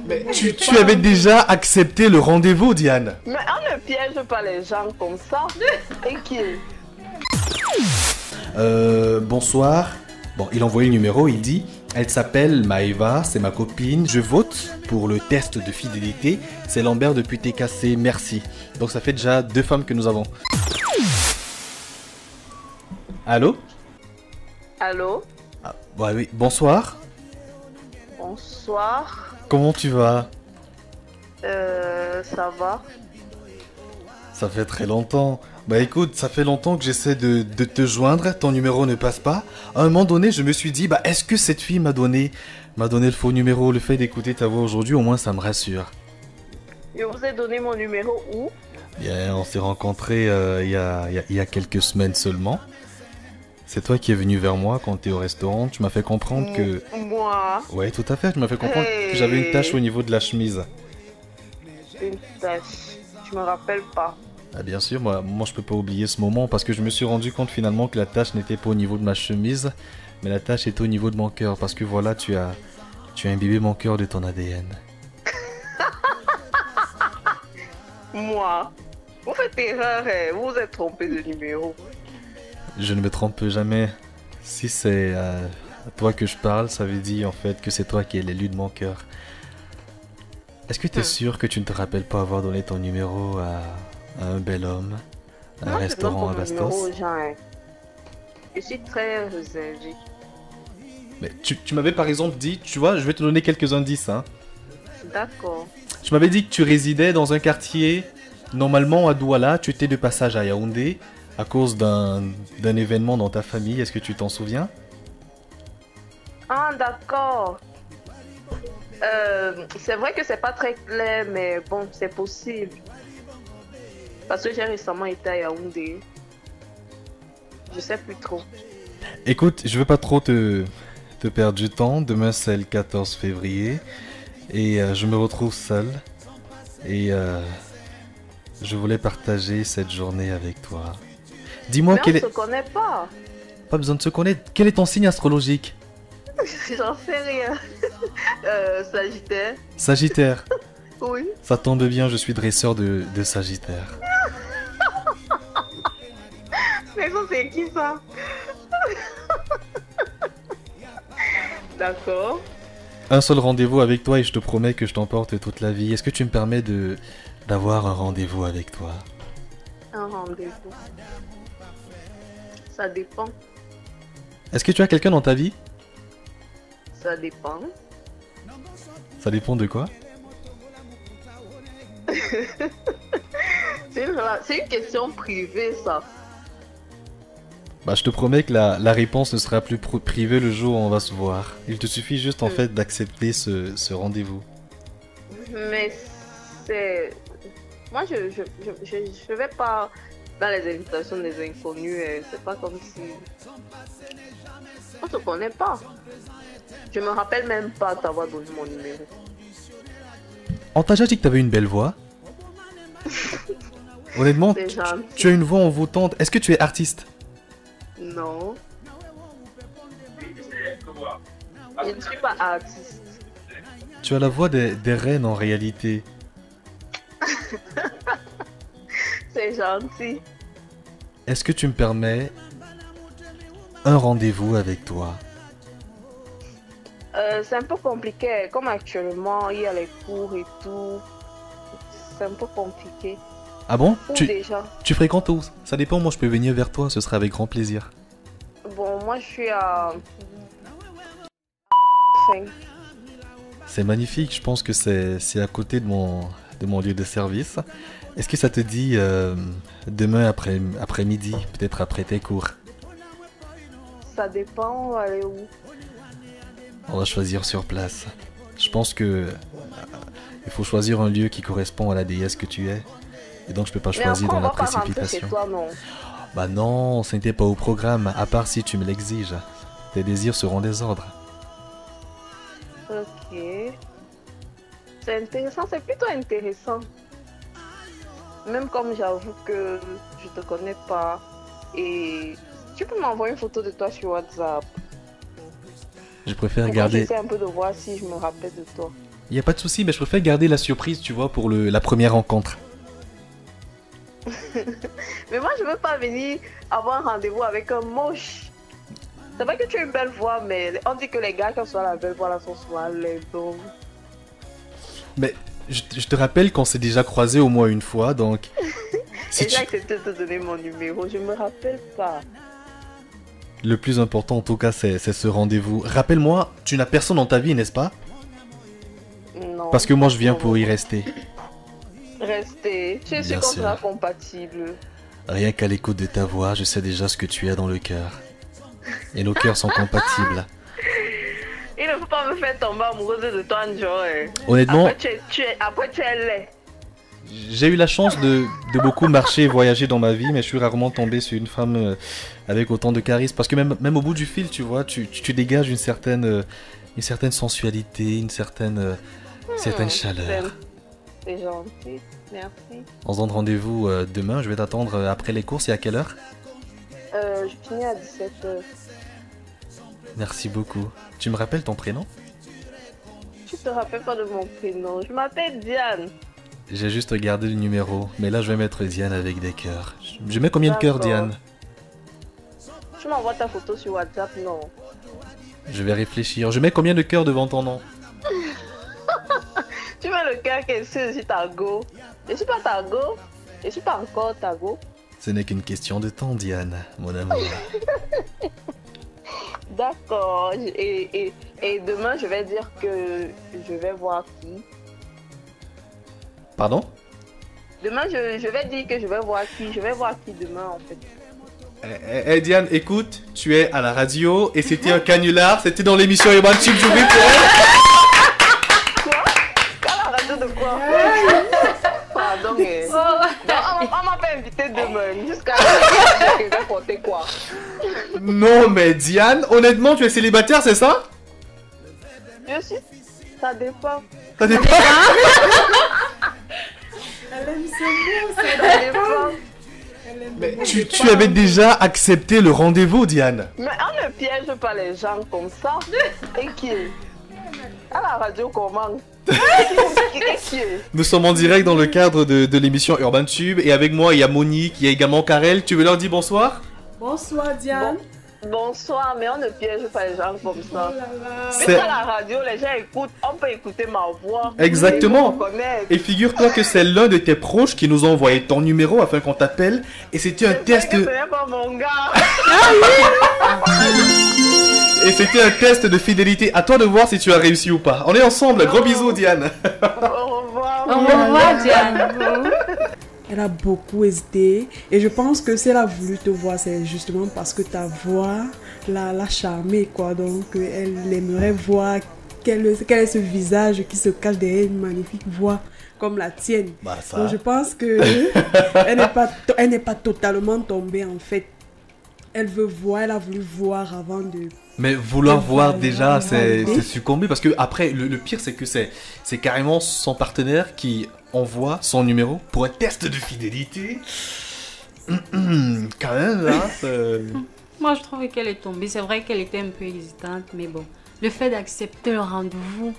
Mais tu avais déjà accepté le rendez-vous, Diane. Mais on ne piège pas les gens comme ça. Et qui est? Bonsoir. Bon, il a envoyé le numéro, il dit: elle s'appelle Maëva, c'est ma copine, je vote pour le test de fidélité. C'est Lambert depuis TKC, merci. Donc ça fait déjà 2 femmes que nous avons. Allô? Allô? Ah, ouais, oui, bonsoir. Bonsoir. Comment tu vas? Ça va? Ça fait très longtemps. Bah écoute, ça fait longtemps que j'essaie de te joindre, ton numéro ne passe pas. À un moment donné, je me suis dit, bah est-ce que cette fille m'a donné le faux numéro? Le fait d'écouter ta voix aujourd'hui, au moins ça me rassure. Je vous ai donné mon numéro où? Bien, on s'est rencontrés il y a quelques semaines seulement. C'est toi qui es venu vers moi quand tu es au restaurant. Tu m'as fait comprendre que... Moi? Ouais, tout à fait. Tu m'as fait comprendre que j'avais une tache au niveau de la chemise. Une tache? Je me rappelle pas. Ah, bien sûr, moi je peux pas oublier ce moment parce que je me suis rendu compte finalement que la tache n'était pas au niveau de ma chemise, mais la tache était au niveau de mon cœur parce que voilà, tu as imbibé mon cœur de ton ADN. Moi? Vous faites erreur, vous vous êtes trompé de numéro. Je ne me trompe jamais. Si c'est à toi que je parle, ça veut dire en fait que c'est toi qui es l'élu de mon cœur. Est-ce que tu es sûr que tu ne te rappelles pas avoir donné ton numéro à un bel homme, à un restaurant à Bastos? Je suis très réservée. Mais tu m'avais par exemple dit, tu vois, je vais te donner quelques indices, hein. D'accord. Tu m'avais dit que tu résidais dans un quartier, normalement à Douala, tu étais de passage à Yaoundé, à cause d'un événement dans ta famille, est-ce que tu t'en souviens? Ah, d'accord. C'est vrai que c'est pas très clair, mais bon, c'est possible. Parce que j'ai récemment été à Yaoundé. Je sais plus trop. Écoute, je veux pas trop te perdre du temps. Demain c'est le 14 février et je me retrouve seul. Et je voulais partager cette journée avec toi. Dis-moi Mais on se connaît pas. Pas besoin de se connaître. Quel est ton signe astrologique? J'en sais rien. Sagittaire. Sagittaire. Oui. Ça tombe bien, je suis dresseur de Sagittaire. Mais ça c'est qui ça? D'accord. Un seul rendez-vous avec toi et je te promets que je t'emporte toute la vie. Est-ce que tu me permets d'avoir un rendez-vous avec toi? Un rendez-vous. Ça dépend. Est-ce que tu as quelqu'un dans ta vie? Ça dépend. Ça dépend de quoi? C'est une question privée, ça. Bah, je te promets que la réponse ne sera plus privée le jour où on va se voir. Il te suffit juste en fait d'accepter ce rendez-vous. Mais c'est... Moi, je vais pas dans les invitations des inconnus. C'est pas comme si... On se connaît pas. Je me rappelle même pas t'avoir donné mon numéro. On t'a déjà dit que t'avais une belle voix? Honnêtement, tu as une voix envoûtante. Est-ce que tu es artiste? Non. Je ne suis pas artiste. Tu as la voix des reines en réalité. C'est gentil. Est-ce que tu me permets un rendez-vous avec toi? C'est un peu compliqué. Comme actuellement, il y a les cours et tout. C'est un peu compliqué. Ah bon? Déjà. Tu fréquentes où? Ça dépend, moi je peux venir vers toi, ce sera avec grand plaisir. Bon, moi je suis à... C'est magnifique, je pense que c'est à côté de mon lieu de service. Est-ce que ça te dit demain après-midi, peut-être après tes cours? Ça dépend, on va aller où? On va choisir sur place. Je pense que il faut choisir un lieu qui correspond à la déesse que tu es. Et donc je peux pas choisir dans la précipitation. Chez toi, non? Bah non, ce n'était pas au programme, à part si tu me l'exiges. Tes désirs seront des ordres. Ok. C'est intéressant, c'est plutôt intéressant. Même comme j'avoue que je te connais pas. Et tu peux m'envoyer une photo de toi sur WhatsApp. Je préfère garder... J'essaie un peu de voir si je me rappelle de toi. Il n'y a pas de souci, mais je préfère garder la surprise, tu vois, pour la première rencontre. Mais moi, je veux pas venir avoir un rendez-vous avec un moche. C'est vrai que tu as une belle voix, mais on dit que les gars qui ont soit la belle voix là sont souvent les bons. Mais je te rappelle qu'on s'est déjà croisés au moins une fois, donc... Et j'ai accepté de te donner mon numéro, je me rappelle pas. Le plus important en tout cas, c'est ce rendez-vous. Rappelle-moi, tu n'as personne dans ta vie, n'est-ce pas? Non. Parce que moi, je viens pour y rester. Rester, je suis contrat compatible. Rien qu'à l'écoute de ta voix, je sais déjà ce que tu as dans le cœur. Et nos cœurs sont compatibles. Il ne faut pas me faire tomber amoureuse de toi, Joe. Honnêtement, après tu es laid. J'ai eu la chance de beaucoup marcher et voyager dans ma vie, mais je suis rarement tombé sur une femme avec autant de charisme. Parce que même au bout du fil, tu vois, tu dégages une certaine sensualité, une certaine chaleur. C'est gentil, merci. On se donne rendez-vous demain, je vais t'attendre après les courses. Et à quelle heure? Je finis à 17h. Merci beaucoup. Tu me rappelles ton prénom? Tu te rappelles pas de mon prénom? Je m'appelle Diane. J'ai juste gardé le numéro, mais là je vais mettre Diane avec des cœurs. Je mets combien de cœurs, Diane? Tu m'envoies ta photo sur WhatsApp, non? Je vais réfléchir. Je mets combien de cœurs devant ton nom? Tu mets le cœur qui est sur ta go. Je suis pas ta go. Je suis pas encore ta go. Ce n'est qu'une question de temps, Diane, mon amour. D'accord. Et demain, je vais dire que je vais voir qui. Pardon? Demain, je vais dire que je vais voir qui. Je vais voir qui demain, en fait. Eh Diane, écoute, tu es à la radio et c'était un canular. C'était dans l'émission Urban Tube, j'oublie pour elle. Quoi? À la radio de quoi? Pardon, mais... on m'a pas invité demain. Jusqu'à là, je vais compter quoi? Non, mais Diane, honnêtement, tu es célibataire, c'est ça? Je suis... Ça dépend. Ça dépend. Elle aime ce mot, Ça dépend. Mais tu avais déjà accepté le rendez-vous, Diane. Mais on ne piège pas les gens comme ça. Et qui est? À la radio, comment? Qui est? Nous sommes en direct dans le cadre de l'émission Urban Tube. Et avec moi, il y a Monique, il y a également Karel. Tu veux leur dire bonsoir? Bonsoir, Diane. Bonsoir, mais on ne piège pas les gens comme ça. Oh là là. Mais à la radio, les gens écoutent, on peut écouter ma voix. Exactement. Et Et figure-toi que c'est l'un de tes proches qui nous a envoyé ton numéro afin qu'on t'appelle. Et c'était un test. Ce n'est pas mon gars. Et c'était un test de fidélité. À toi de voir si tu as réussi ou pas. On est ensemble. Gros bisous, Diane. Au revoir. Au revoir, Diane. Elle a beaucoup hésité et je pense que si elle a voulu te voir, c'est justement parce que ta voix l'a charmée, quoi. Donc elle aimerait voir quel est ce visage qui se cache derrière une magnifique voix comme la tienne. Bah, ça... Donc je pense que elle n'est pas totalement tombée en fait. Elle a voulu voir avant de... Mais vouloir voir déjà, c'est c'est succomber. Parce que après, le pire, c'est que c'est carrément son partenaire qui envoie son numéro pour un test de fidélité. Quand même, là, Moi, je trouve qu'elle est tombée. C'est vrai qu'elle était un peu hésitante, mais bon. Le fait d'accepter le rendez-vous...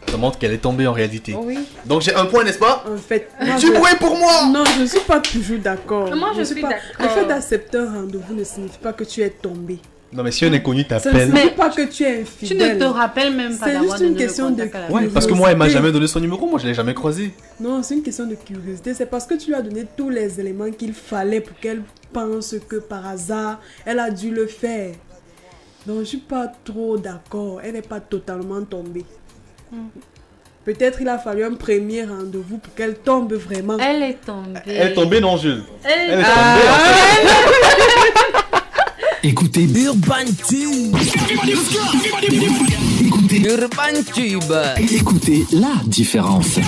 ça montre qu'elle est tombée en réalité. Oui. Donc j'ai un point, n'est-ce pas? En fait... Tu pourrais pour moi? Non, je ne suis pas toujours d'accord. Moi, je suis d'accord. Le fait d'accepter un rendez-vous ne signifie pas que tu es tombé. Non, mais si un inconnu Ça ne t'appelle... signifie pas que tu es Tu ne infidèle. te rappelles même pas C'est d'avoir juste une donné le question de contact à la Ouais, personne. parce que moi, elle m'a Curiosité. jamais donné son numéro. Moi, je l'ai jamais croisé. Non, c'est une question de curiosité. C'est parce que tu lui as donné tous les éléments qu'il fallait pour qu'elle pense que par hasard, elle a dû le faire. Donc, je suis pas trop d'accord. Elle n'est pas totalement tombée. Peut-être il a fallu un premier rendez-vous pour qu'elle tombe vraiment. Elle est tombée. Elle est tombée, non, Jules? Elle Elle est tombée, en fait. Écoutez Urban Tube. Écoutez Urban Tube. Écoutez la différence.